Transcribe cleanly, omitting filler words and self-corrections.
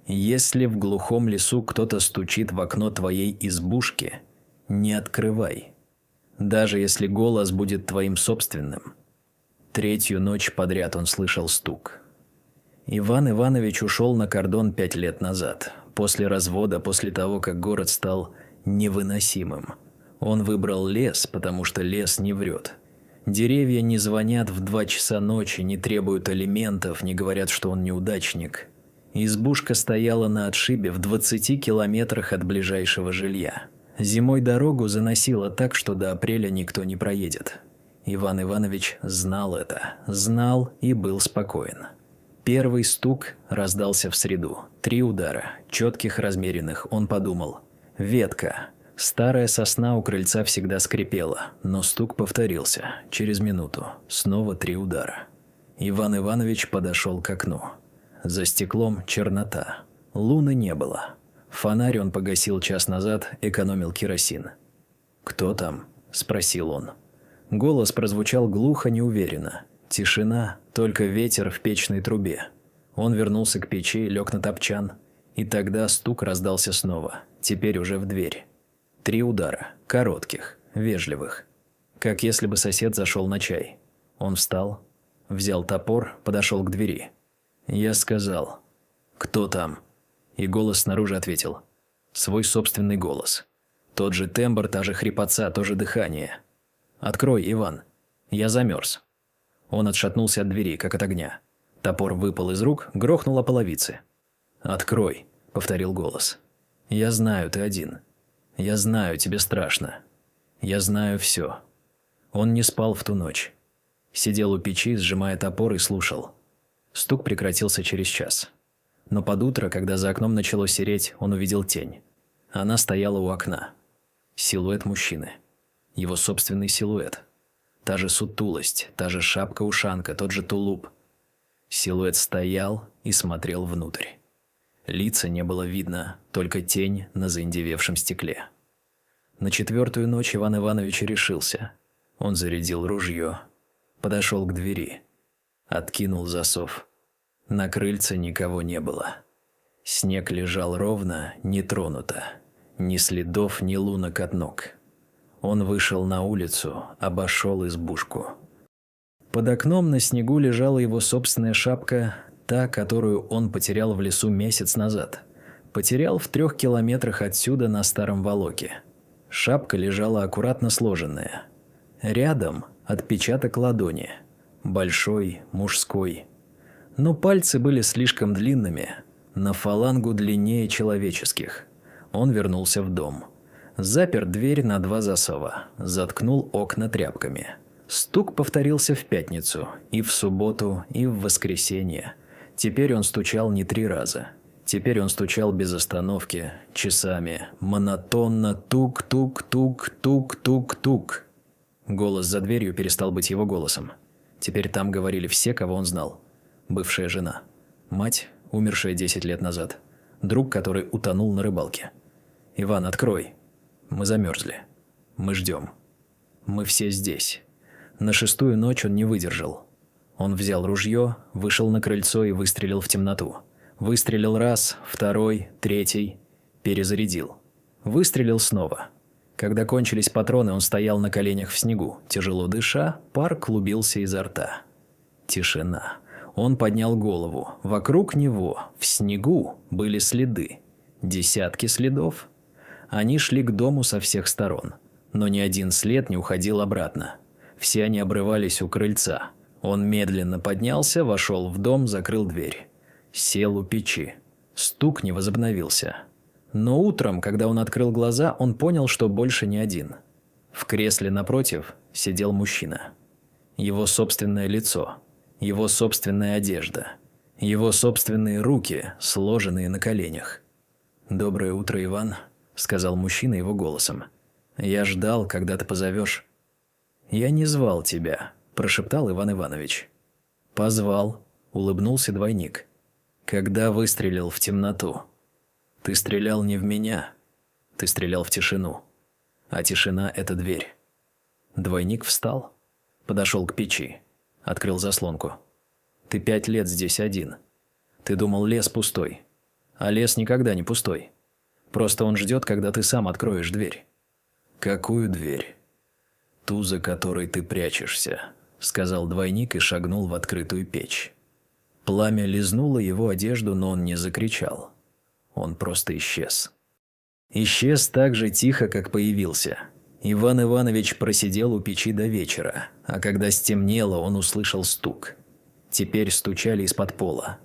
Если в глухом лесу кто-то стучит в окно твоей избушки, не открывай, даже если голос будет твоим собственным. Третью ночь подряд он слышал стук. Иван Иванович ушел на кордон 5 лет назад, после развода, после того, как город стал невыносимым. Он выбрал лес, потому что лес не врет. Деревья не звонят в 2 часа ночи, не требуют алиментов, не говорят, что он неудачник. Избушка стояла на отшибе в 20 километрах от ближайшего жилья. Зимой дорогу заносило так, что до апреля никто не проедет. Иван Иванович знал это, знал и был спокоен. Первый стук раздался в среду. 3 удара, четких, размеренных. Он подумал: ветка. Старая сосна у крыльца всегда скрипела, но стук повторился. Через минуту снова 3 удара. Иван Иванович подошел к окну. За стеклом чернота. Луны не было. Фонарь он погасил час назад, экономил керосин. «Кто там?» – спросил он. Голос прозвучал глухо, неуверенно. Тишина, только ветер в печной трубе. Он вернулся к печи, лег на топчан. И тогда стук раздался снова, теперь уже в дверь. 3 удара, коротких, вежливых. Как если бы сосед зашел на чай. Он встал, взял топор, подошел к двери. Я сказал: «Кто там?» И голос снаружи ответил. Свой собственный голос. Тот же тембр, та же хрипотца, то же дыхание. «Открой, Иван. Я замерз». Он отшатнулся от двери, как от огня. Топор выпал из рук, грохнул о половице. «Открой», — повторил голос. «Я знаю, ты один. Я знаю, тебе страшно. Я знаю все». Он не спал в ту ночь. Сидел у печи, сжимая топор, и слушал. Стук прекратился через час. Но под утро, когда за окном начало сереть, он увидел тень. Она стояла у окна. Силуэт мужчины. Его собственный силуэт. Та же сутулость, та же шапка-ушанка, тот же тулуп. Силуэт стоял и смотрел внутрь. Лица не было видно, только тень на заиндевевшем стекле. На 4-ю ночь Иван Иванович решился. Он зарядил ружье, подошел к двери, откинул засов. На крыльце никого не было. Снег лежал ровно, нетронуто. Ни следов, ни лунок от ног. Он вышел на улицу, обошел избушку. Под окном на снегу лежала его собственная шапка, та, которую он потерял в лесу месяц назад. Потерял в 3 километрах отсюда на Старом Волоке. Шапка лежала аккуратно сложенная. Рядом отпечаток ладони. Большой, мужской. Но пальцы были слишком длинными, на фалангу длиннее человеческих. Он вернулся в дом. Запер дверь на 2 засова, заткнул окна тряпками. Стук повторился в пятницу, и в субботу, и в воскресенье. Теперь он стучал не 3 раза. Теперь он стучал без остановки, часами, монотонно тук-тук-тук-тук-тук-тук. Голос за дверью перестал быть его голосом. Теперь там говорили все, кого он знал. Бывшая жена. Мать, умершая 10 лет назад. Друг, который утонул на рыбалке. «Иван, открой. Мы замерзли. Мы ждем. Мы все здесь». На 6-ю ночь он не выдержал. Он взял ружье, вышел на крыльцо и выстрелил в темноту. Выстрелил раз, 2-й, 3-й. Перезарядил. Выстрелил снова. Когда кончились патроны, он стоял на коленях в снегу. Тяжело дыша, пар клубился изо рта. Тишина. Он поднял голову. Вокруг него, в снегу, были следы. Десятки следов. Они шли к дому со всех сторон. Но ни один след не уходил обратно. Все они обрывались у крыльца. Он медленно поднялся, вошел в дом, закрыл дверь. Сел у печи. Стук не возобновился. Но утром, когда он открыл глаза, он понял, что больше не один. В кресле напротив сидел мужчина. Его собственное лицо. Его собственная одежда. Его собственные руки, сложенные на коленях. «Доброе утро, Иван», — сказал мужчина его голосом. «Я ждал, когда ты позовешь». «Я не звал тебя», — прошептал Иван Иванович. «Позвал», — улыбнулся двойник. «Когда выстрелил в темноту. Ты стрелял не в меня, ты стрелял в тишину. А тишина — это дверь». Двойник встал, подошел к печи, открыл заслонку. «Ты 5 лет здесь один. Ты думал, лес пустой. А лес никогда не пустой. Просто он ждет, когда ты сам откроешь дверь». «Какую дверь?» «Ту, за которой ты прячешься», — сказал двойник и шагнул в открытую печь. Пламя лизнуло его одежду, но он не закричал. Он просто исчез. Исчез так же тихо, как появился. Иван Иванович просидел у печи до вечера, а когда стемнело, он услышал стук. Теперь стучали из-под пола.